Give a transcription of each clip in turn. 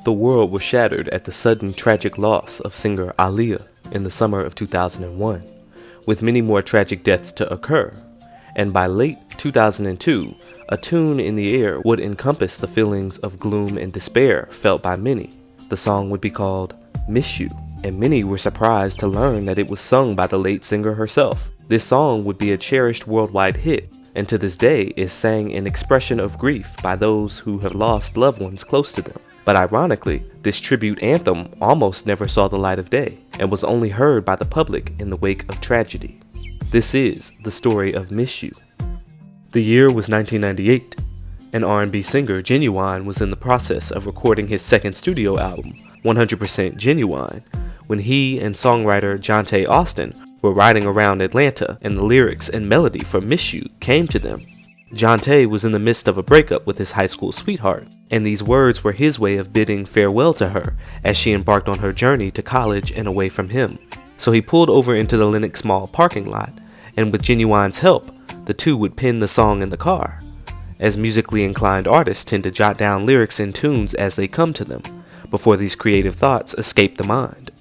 The world was shattered at the sudden tragic loss of singer Aaliyah in the summer of 2001, with many more tragic deaths to occur, and by late 2002, a tune in the air would encompass the feelings of gloom and despair felt by many. The song would be called Miss You, and many were surprised to learn that it was sung by the late singer herself. This song would be a cherished worldwide hit, and to this day is sang in expression of grief by those who have lost loved ones close to them. But ironically, this tribute anthem almost never saw the light of day, and was only heard by the public in the wake of tragedy. This is the story of Miss You. The year was 1998, and R&B singer Genuine was in the process of recording his second studio album, 100% Genuine, when he and songwriter Jonte Austin were riding around Atlanta, and the lyrics and melody for Miss You came to them. Jonte was in the midst of a breakup with his high school sweetheart, and these words were his way of bidding farewell to her as she embarked on her journey to college and away from him. So he pulled over into the Lenox Mall parking lot, and with Genuine's help, the two would pen the song in the car, as musically inclined artists tend to jot down lyrics and tunes as they come to them, before these creative thoughts escape the mind.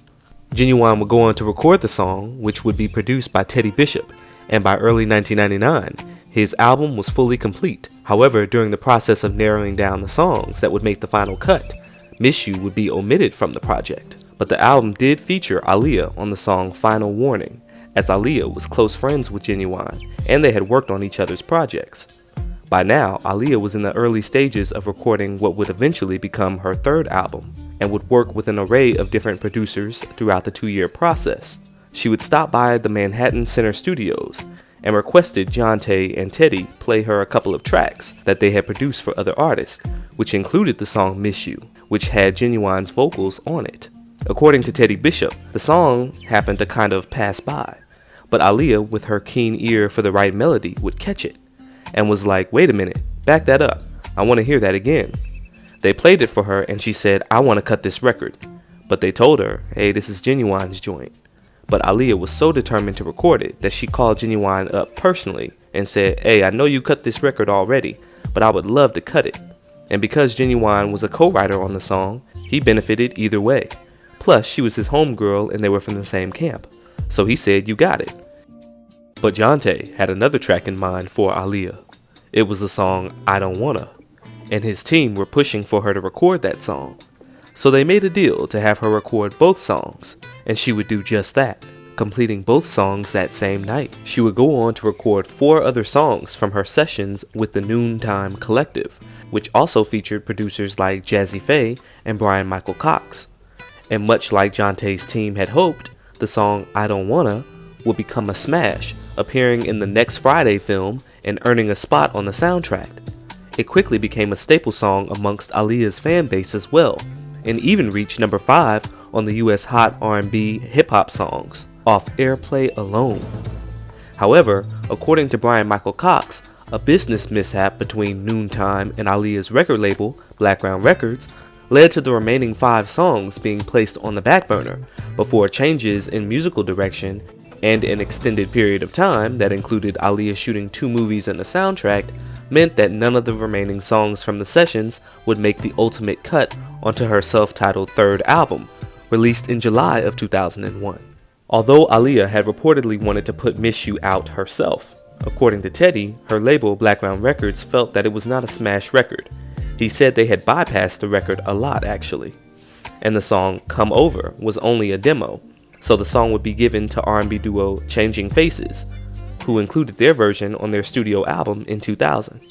Genuine would go on to record the song, which would be produced by Teddy Bishop, and by early 1999, his album was fully complete. However, during the process of narrowing down the songs that would make the final cut, Miss You would be omitted from the project. But the album did feature Aaliyah on the song Final Warning, as Aaliyah was close friends with Genuine, and they had worked on each other's projects. By now, Aaliyah was in the early stages of recording what would eventually become her third album, and would work with an array of different producers throughout the 2-year process. She would stop by the Manhattan Center Studios and requested Jonte and Teddy play her a couple of tracks that they had produced for other artists, which included the song Miss You, which had Genuine's vocals on it. According to Teddy Bishop, the song happened to kind of pass by, but Aaliyah, with her keen ear for the right melody, would catch it, and was like, "Wait a minute, back that up, I want to hear that again." They played it for her and she said, "I want to cut this record." But they told her, "Hey, this is Genuine's joint." But Aaliyah was so determined to record it that she called Genuine up personally and said, "Hey, I know you cut this record already, but I would love to cut it." And because Genuine was a co-writer on the song, he benefited either way. Plus, she was his homegirl and they were from the same camp. So he said, "You got it." But Jonte had another track in mind for Aaliyah. It was the song I Don't Wanna, and his team were pushing for her to record that song. So they made a deal to have her record both songs, and she would do just that, completing both songs that same night. She would go on to record 4 other songs from her sessions with the Noontime Collective, which also featured producers like Jazzy Faye and Brian Michael Cox. And much like Jonte's team had hoped, the song I Don't Wanna would become a smash, appearing in the Next Friday film and earning a spot on the soundtrack. It quickly became a staple song amongst Aaliyah's fan base as well, and even reached number 5 on the US Hot R&B Hip-Hop Songs, off airplay alone. However, according to Brian Michael Cox, a business mishap between Noontime and Aaliyah's record label, Blackground Records, led to the remaining 5 songs being placed on the back burner before changes in musical direction and an extended period of time that included Aaliyah shooting 2 movies and a soundtrack meant that none of the remaining songs from the sessions would make the ultimate cut onto her self-titled third album, released in July of 2001. Although Aaliyah had reportedly wanted to put Miss You out herself, according to Teddy, her label Blackground Records felt that it was not a smash record. He said they had bypassed the record a lot actually, and the song Come Over was only a demo, so the song would be given to R&B duo Changing Faces, who included their version on their studio album in 2000.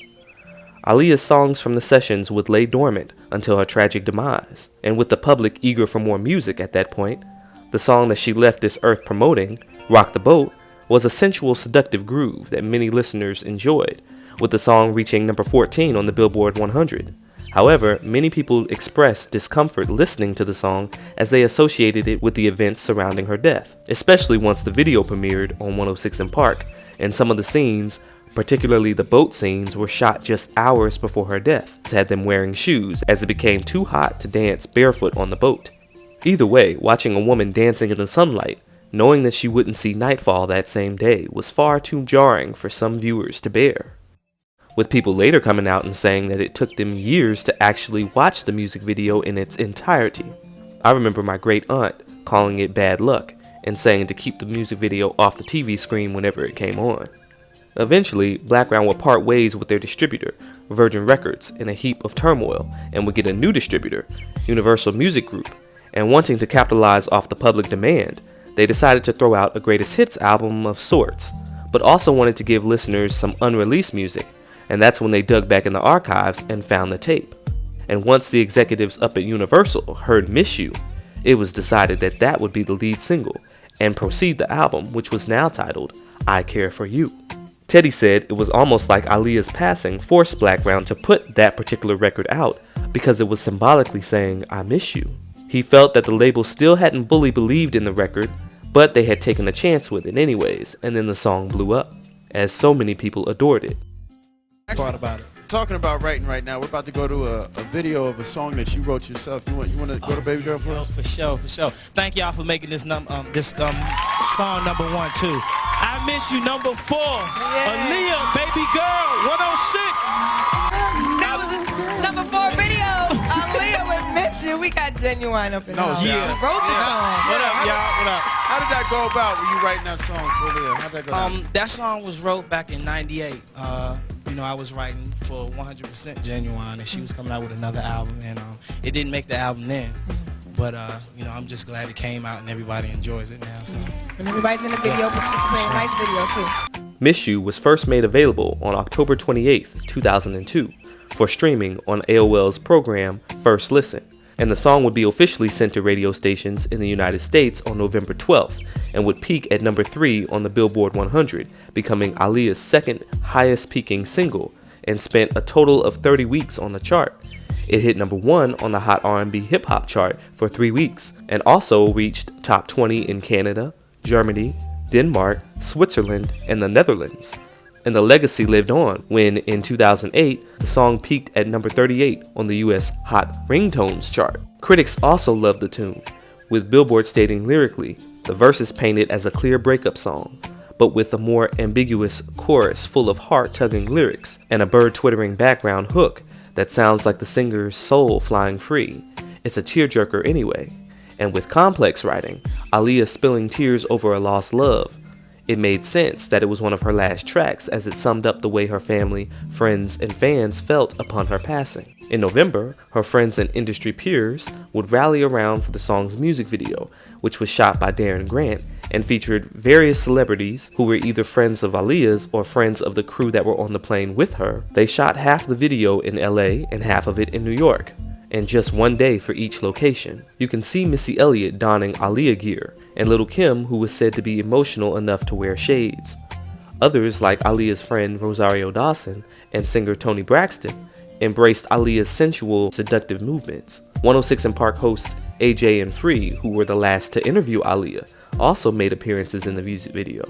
Aaliyah's songs from the sessions would lay dormant until her tragic demise, and with the public eager for more music at that point, the song that she left this earth promoting, Rock the Boat, was a sensual, seductive groove that many listeners enjoyed, with the song reaching number 14 on the Billboard 100. However, many people expressed discomfort listening to the song as they associated it with the events surrounding her death, especially once the video premiered on 106 & Park, and some of the scenes, particularly the boat scenes, were shot just hours before her death, had them wearing shoes as it became too hot to dance barefoot on the boat. Either way, watching a woman dancing in the sunlight, knowing that she wouldn't see nightfall that same day, was far too jarring for some viewers to bear. with people later coming out and saying that it took them years to actually watch the music video in its entirety. I remember my great aunt calling it bad luck and saying to keep the music video off the TV screen whenever it came on. Eventually, Blackground would part ways with their distributor, Virgin Records, in a heap of turmoil, and would get a new distributor, Universal Music Group, and wanting to capitalize off the public demand, they decided to throw out a greatest hits album of sorts, but also wanted to give listeners some unreleased music, and that's when they dug back in the archives and found the tape. And once the executives up at Universal heard Miss You, it was decided that that would be the lead single, and proceed the album, which was now titled I Care For You. Teddy said it was almost like Aaliyah's passing forced Blackground to put that particular record out because it was symbolically saying, I miss you. He felt that the label still hadn't fully believed in the record, but they had taken a chance with it anyways, and then the song blew up, as so many people adored it. Thought about it. Talking about writing right now, we're about to go to a video of a song that you wrote yourself. You want to go to Baby Girl for us? For sure. Thank y'all for making this song #1 too. I Miss You #4. Yeah. Aaliyah, Baby Girl 106. That was a #4 video. Aaliyah with Miss You. We got Genuine up in the house. Yeah. Wrote the song. What up, y'all? What up? How did that go about when you writing that song for Aaliyah? How'd that go down? That song was wrote back in '98. You know, I was writing for 100% Genuine, and she was coming out with another album, and it didn't make the album then. But, you know, I'm just glad it came out and everybody enjoys it now. So. And everybody's in the video participating. Nice video, too. Miss You was first made available on October 28th, 2002 for streaming on AOL's program First Listen, and the song would be officially sent to radio stations in the United States on November 12th and would peak at #3 on the Billboard 100, becoming Aaliyah's second highest peaking single and spent a total of 30 weeks on the chart. It hit #1 on the Hot R&B Hip Hop chart for 3 weeks and also reached top 20 in Canada, Germany, Denmark, Switzerland, and the Netherlands. And the legacy lived on when, in 2008, the song peaked at #38 on the US Hot Ringtones chart. Critics also loved the tune, with Billboard stating lyrically, the verses painted as a clear breakup song, but with a more ambiguous chorus full of heart-tugging lyrics and a bird-twittering background hook that sounds like the singer's soul flying free. It's a tearjerker anyway. And with complex writing, Aaliyah spilling tears over a lost love, it made sense that it was one of her last tracks as it summed up the way her family, friends, and fans felt upon her passing. In November, her friends and industry peers would rally around for the song's music video, which was shot by Darren Grant and featured various celebrities who were either friends of Aaliyah's or friends of the crew that were on the plane with her. They shot half the video in LA and half of it in New York, and just one day for each location. You can see Missy Elliott donning Aaliyah gear, and Little Kim, who was said to be emotional enough to wear shades. Others, like Aaliyah's friend Rosario Dawson and singer Toni Braxton, embraced Aaliyah's sensual, seductive movements. 106 and Park hosts AJ and Free, who were the last to interview Aaliyah, also made appearances in the music video.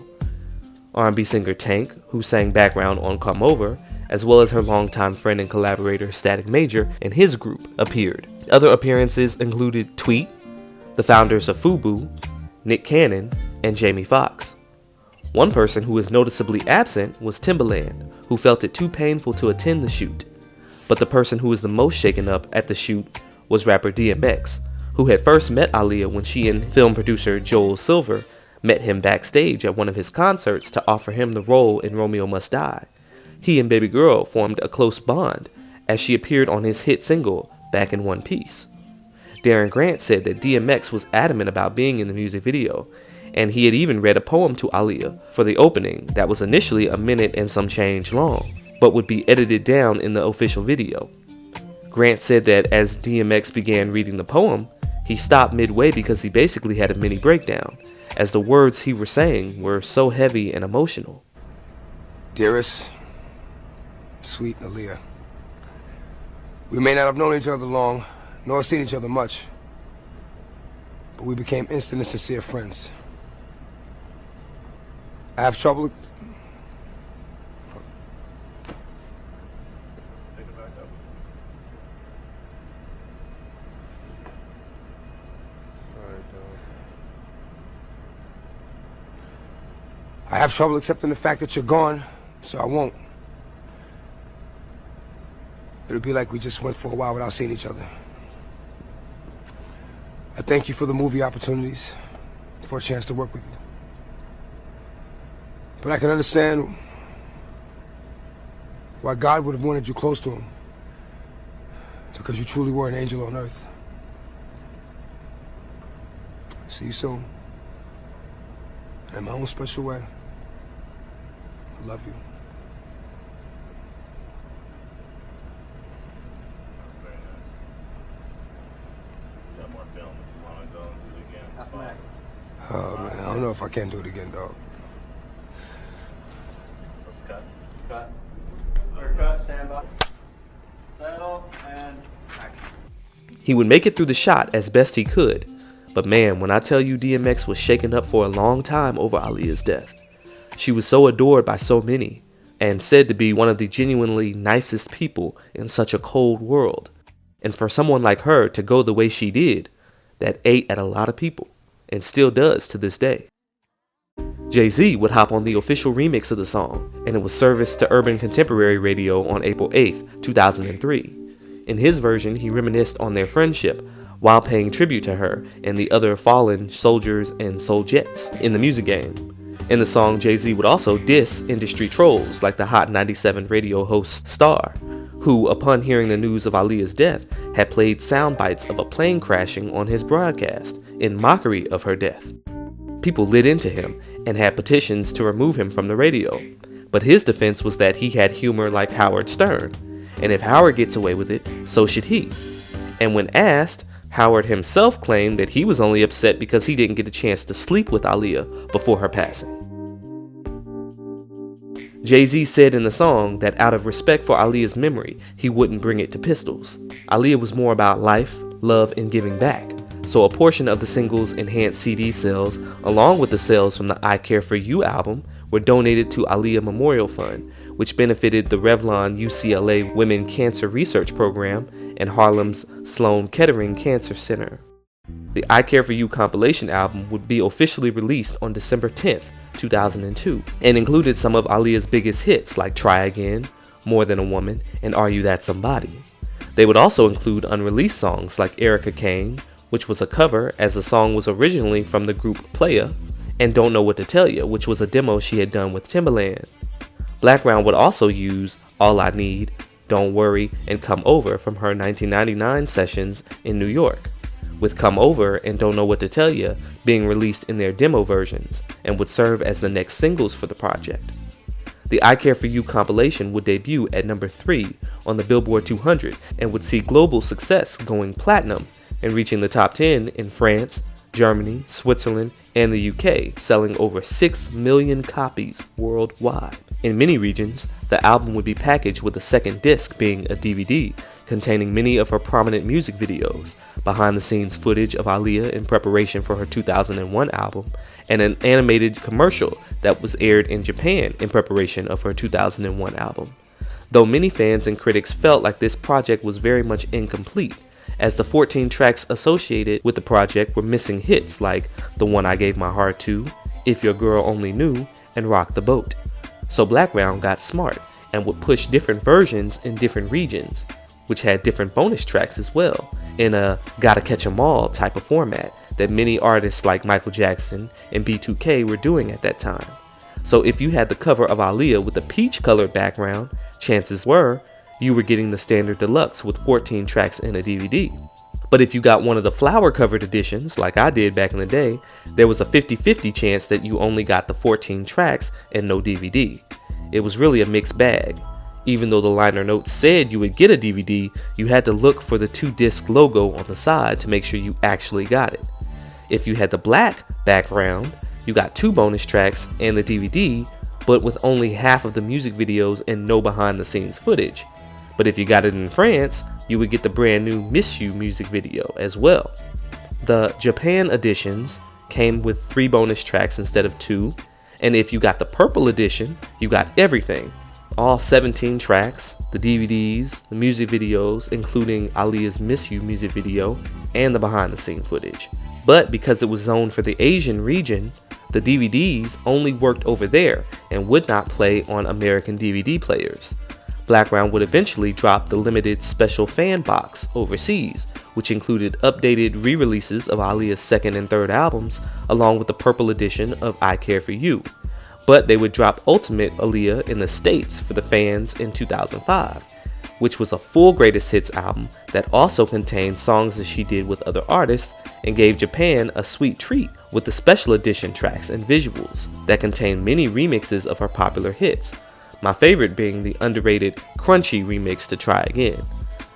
R&B singer Tank, who sang background on Come Over, as well as her longtime friend and collaborator Static Major and his group, appeared. Other appearances included Tweet, the founders of FUBU, Nick Cannon, and Jamie Foxx. One person who was noticeably absent was Timbaland, who felt it too painful to attend the shoot. But the person who was the most shaken up at the shoot was rapper DMX, who had first met Aaliyah when she and film producer Joel Silver met him backstage at one of his concerts to offer him the role in Romeo Must Die. He and Baby Girl formed a close bond as she appeared on his hit single, Back in One Piece. Darren Grant said that DMX was adamant about being in the music video, and he had even read a poem to Aaliyah for the opening that was initially a minute and some change long, but would be edited down in the official video. Grant said that as DMX began reading the poem, he stopped midway because he basically had a mini breakdown, as the words he was saying were so heavy and emotional. Dearest, sweet Aaliyah, we may not have known each other long, nor seen each other much, but we became instant and sincere friends. I have trouble... I have trouble accepting the fact that you're gone, so I won't. it'll be like we just went for a while without seeing each other. I thank you for the movie opportunities, for a chance to work with you. But I can understand why God would have wanted you close to him, because you truly were an angel on earth. See you soon. In my own special way. I love you. Got more film if you want to go and do it again. Oh man, I don't know if I can do it again, dog. Let's cut. Cut. Clear cut, stand by. Settle, and action. He would make it through the shot as best he could, but man, when I tell you DMX was shaken up for a long time over Aaliyah's death. She was so adored by so many, and said to be one of the genuinely nicest people in such a cold world. And for someone like her to go the way she did, that ate at a lot of people, and still does to this day. Jay-Z would hop on the official remix of the song, and it was serviced to Urban Contemporary Radio on April 8th, 2003. In his version, he reminisced on their friendship while paying tribute to her and the other fallen soldiers and soldiettes in the music game. In the song, Jay-Z would also diss industry trolls like the Hot 97 radio host Star, who, upon hearing the news of Aaliyah's death, had played sound bites of a plane crashing on his broadcast in mockery of her death. People lit into him and had petitions to remove him from the radio, but his defense was that he had humor like Howard Stern, and if Howard gets away with it, so should he. And when asked, Howard himself claimed that he was only upset because he didn't get a chance to sleep with Aaliyah before her passing. Jay-Z said in the song that out of respect for Aaliyah's memory, he wouldn't bring it to pistols. Aaliyah was more about life, love, and giving back, so a portion of the single's enhanced CD sales, along with the sales from the I Care For You album, were donated to Aaliyah Memorial Fund, which benefited the Revlon UCLA Women Cancer Research Program and Harlem's Sloan Kettering Cancer Center. The I Care For You compilation album would be officially released on December 10th, 2002, and included some of Aaliyah's biggest hits like Try Again, More Than a Woman, and Are You That Somebody. They would also include unreleased songs like Erica Kane, which was a cover as the song was originally from the group Playa, and Don't Know What to Tell Ya, which was a demo she had done with Timbaland. Blackground would also use All I Need, Don't Worry, and Come Over from her 1999 sessions in New York, with Come Over and Don't Know What to Tell Ya being released in their demo versions and would serve as the next singles for the project. The I Care For You compilation would debut at number 3 on the Billboard 200 and would see global success, going platinum and reaching the top 10 in France, Germany, Switzerland, and the UK, selling over 6 million copies worldwide. In many regions, the album would be packaged with a second disc being a DVD containing many of her prominent music videos, behind-the-scenes footage of Aaliyah in preparation for her 2001 album, and an animated commercial that was aired in Japan in preparation of her 2001 album. Though many fans and critics felt like this project was very much incomplete, as the 14 tracks associated with the project were missing hits like The One I Gave My Heart To, If Your Girl Only Knew, and Rock the Boat. So Blackground got smart and would push different versions in different regions, which had different bonus tracks as well, in a Gotta Catch 'Em All type of format that many artists like Michael Jackson and B2K were doing at that time. So if you had the cover of Aaliyah with a peach-colored background, chances were you were getting the standard deluxe with 14 tracks in a DVD. But if you got one of the flower-covered editions, like I did back in the day, there was a 50-50 chance that you only got the 14 tracks and no DVD. It was really a mixed bag. Even though the liner notes said you would get a DVD, you had to look for the 2-disc logo on the side to make sure you actually got it. If you had the black background, you got 2 bonus tracks and the DVD, but with only half of the music videos and no behind-the-scenes footage. But if you got it in France, you would get the brand new Miss You music video as well. The Japan editions came with 3 bonus tracks instead of 2, and if you got the purple edition, you got everything. All 17 tracks, the DVDs, the music videos, including Aaliyah's Miss You music video, and the behind-the-scene footage. But because it was zoned for the Asian region, the DVDs only worked over there and would not play on American DVD players. Blackground would eventually drop the limited special fan box overseas, which included updated re-releases of Aaliyah's second and third albums, along with the purple edition of I Care For You. But they would drop Ultimate Aaliyah in the States for the fans in 2005, which was a full greatest hits album that also contained songs that she did with other artists and gave Japan a sweet treat with the special edition tracks and visuals that contained many remixes of her popular hits. My favorite being the underrated Crunchy remix to Try Again,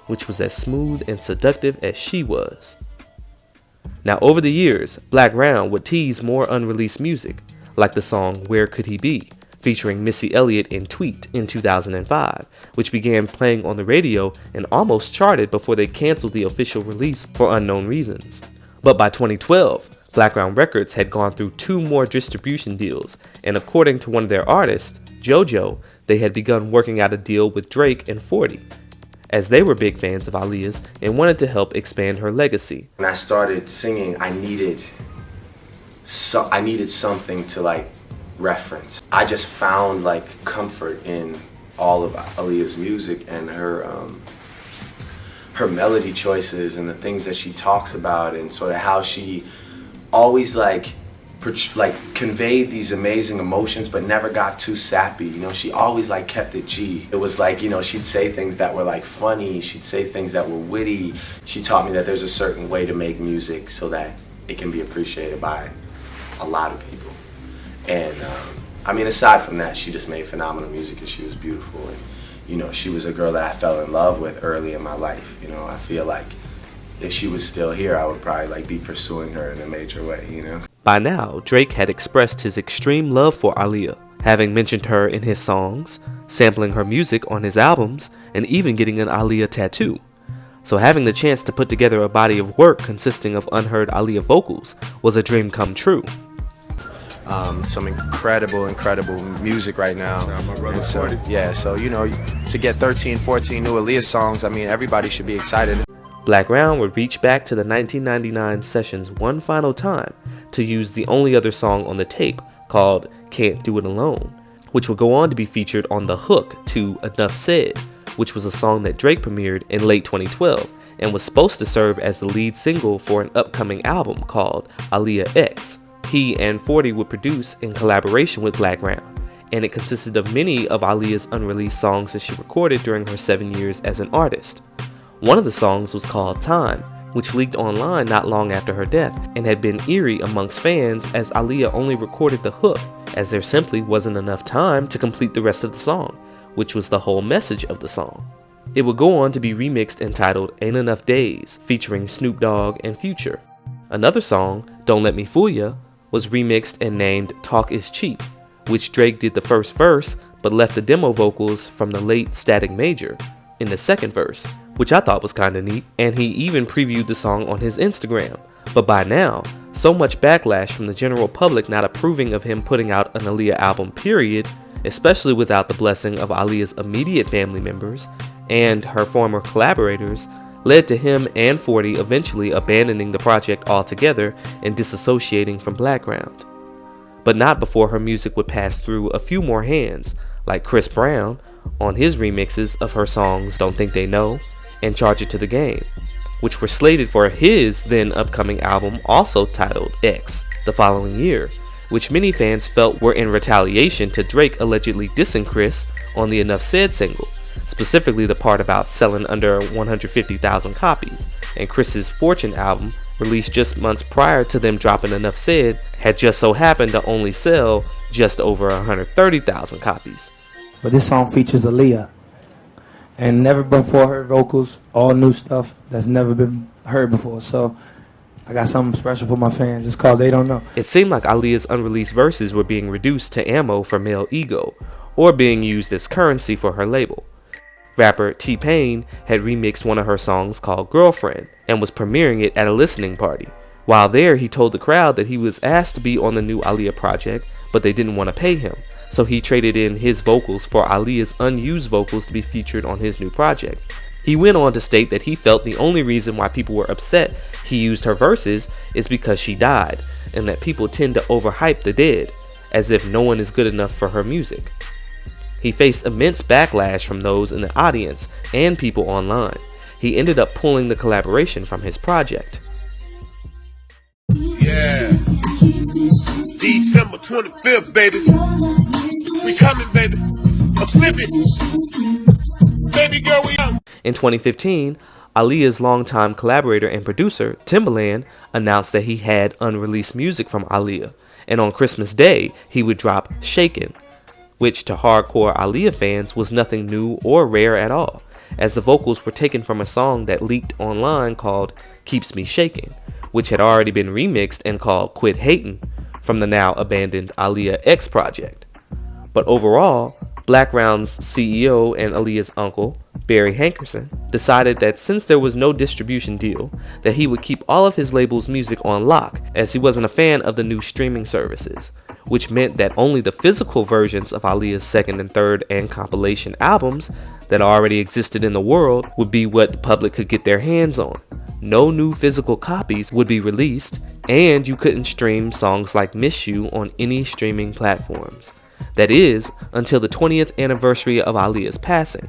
which was as smooth and seductive as she was. Now over the years, Blackground would tease more unreleased music, like the song Where Could He Be, featuring Missy Elliott in Tweet in 2005, which began playing on the radio and almost charted before they canceled the official release for unknown reasons. But by 2012, Blackground Records had gone through 2 more distribution deals, and according to one of their artists, JoJo, they had begun working out a deal with Drake and 40, as they were big fans of Aaliyah's and wanted to help expand her legacy. When I started singing, I needed something to like reference. I just found like comfort in all of Aaliyah's music and her melody choices and the things that she talks about, and sort of how she always like conveyed these amazing emotions but never got too sappy. You know, she always like kept it G. It was like, you know, she'd say things that were like funny, she'd say things that were witty. She taught me that there's a certain way to make music so that it can be appreciated by a lot of people. And I mean, aside from that, she just made phenomenal music and she was beautiful. And you know, she was a girl that I fell in love with early in my life. You know, I feel like if she was still here, I would probably like be pursuing her in a major way, you know. By now, Drake had expressed his extreme love for Aaliyah, having mentioned her in his songs, sampling her music on his albums, and even getting an Aaliyah tattoo. So having the chance to put together a body of work consisting of unheard Aaliyah vocals was a dream come true. Some incredible music right now. So you know, to get 13, 14 new Aaliyah songs, I mean, everybody should be excited. Blackground would reach back to the 1999 sessions one final time to use the only other song on the tape, called Can't Do It Alone, which would go on to be featured on the hook to Enough Said, which was a song that Drake premiered in late 2012 and was supposed to serve as the lead single for an upcoming album called Aaliyah'sbiggest. He and 40 would produce in collaboration with Blackground, and it consisted of many of Aaliyah's unreleased songs that she recorded during her 7 years as an artist. One of the songs was called Time, which leaked online not long after her death and had been eerie amongst fans as Aaliyah only recorded the hook, as there simply wasn't enough time to complete the rest of the song, which was the whole message of the song. It would go on to be remixed entitled Ain't Enough Days, featuring Snoop Dogg and Future. Another song, Don't Let Me Fool Ya, was remixed and named Talk Is Cheap, which Drake did the first verse but left the demo vocals from the late Static Major in the second verse, which I thought was kinda neat, and he even previewed the song on his Instagram. But by now, so much backlash from the general public not approving of him putting out an Aaliyah album period, especially without the blessing of Aaliyah's immediate family members and her former collaborators, led to him and 40 eventually abandoning the project altogether and disassociating from Blackground. But not before her music would pass through a few more hands, like Chris Brown on his remixes of her songs Don't Think They Know and Charge It to the Game, which were slated for his then upcoming album also titled X the following year, which many fans felt were in retaliation to Drake allegedly dissing Chris on the Enough Said single, specifically the part about selling under 150,000 copies, and Chris's Fortune album, released just months prior to them dropping Enough Said, had just so happened to only sell just over 130,000 copies. But this song features Aaliyah, and never before heard vocals, all new stuff that's never been heard before. So I got something special for my fans. It's called They Don't Know. It seemed like Aaliyah's unreleased verses were being reduced to ammo for male ego, or being used as currency for her label. Rapper T-Pain had remixed one of her songs called Girlfriend and was premiering it at a listening party. While there, he told the crowd that he was asked to be on the new Aaliyah project, but they didn't want to pay him, so he traded in his vocals for Aaliyah's unused vocals to be featured on his new project. He went on to state that he felt the only reason why people were upset he used her verses is because she died, and that people tend to overhype the dead, as if no one is good enough for her music. He faced immense backlash from those in the audience and people online. He ended up pulling the collaboration from his project. Yeah. December 25th, baby. We coming, baby. A snippet. Baby girl, we out. In 2015, Aaliyah's longtime collaborator and producer, Timbaland, announced that he had unreleased music from Aaliyah, and on Christmas Day, he would drop Shakin', which to hardcore Aaliyah fans was nothing new or rare at all, as the vocals were taken from a song that leaked online called Keeps Me Shakin', which had already been remixed and called Quit Hatin' from the now abandoned Aaliyah project. But overall, Blackground's CEO and Aaliyah's uncle, Barry Hankerson, decided that since there was no distribution deal, that he would keep all of his label's music on lock, as he wasn't a fan of the new streaming services, which meant that only the physical versions of Aaliyah's second and third and compilation albums that already existed in the world would be what the public could get their hands on. No new physical copies would be released, and you couldn't stream songs like Miss You on any streaming platforms. That is, until the 20th anniversary of Aaliyah's passing,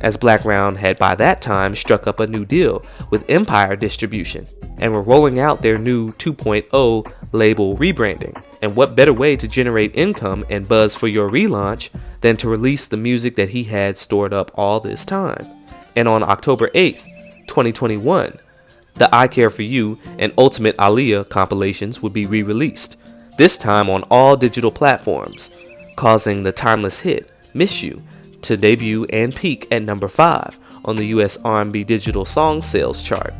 as Blackground had by that time struck up a new deal with Empire Distribution and were rolling out their new 2.0 label rebranding. And what better way to generate income and buzz for your relaunch than to release the music that he had stored up all this time. And on October 8th, 2021, the I Care For You and Ultimate Aaliyah compilations would be re-released, this time on all digital platforms, causing the timeless hit, Miss You, to debut and peak at number 5 on the US R&B digital song sales chart.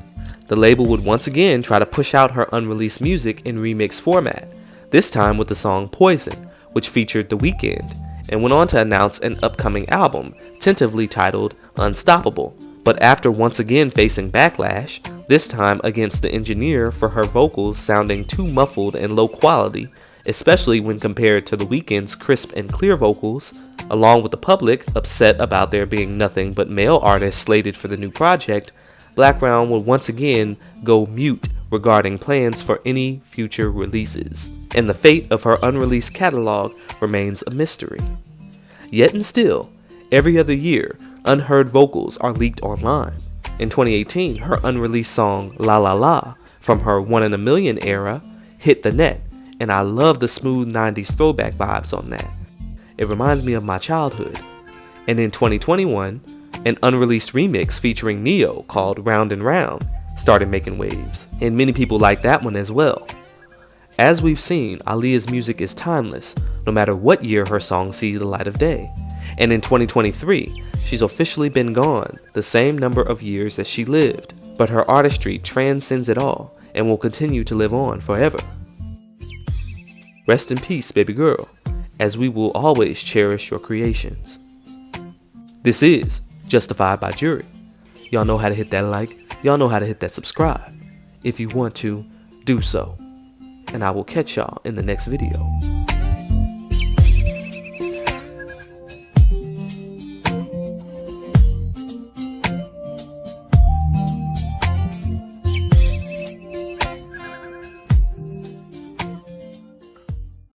The label would once again try to push out her unreleased music in remix format, this time with the song Poison, which featured The Weeknd, and went on to announce an upcoming album, tentatively titled Unstoppable. But after once again facing backlash, this time against the engineer for her vocals sounding too muffled and low quality, especially when compared to The Weeknd's crisp and clear vocals, along with the public upset about there being nothing but male artists slated for the new project, Blackground would once again go mute regarding plans for any future releases, and the fate of her unreleased catalog remains a mystery. Yet and still, every other year, unheard vocals are leaked online. In 2018, her unreleased song La La La from her One in a Million era hit the net, and I love the smooth 90s throwback vibes on that. It reminds me of my childhood. And in 2021, an unreleased remix featuring Neo called Round and Round started making waves, and many people like that one as well. As we've seen, Aaliyah's music is timeless, no matter what year her songs see the light of day. And in 2023, she's officially been gone the same number of years as she lived, but her artistry transcends it all and will continue to live on forever. Rest in peace, baby girl, as we will always cherish your creations. This is Justified by Jury. Y'all know how to hit that like, y'all know how to hit that subscribe. If you want to, do so. And I will catch y'all in the next video.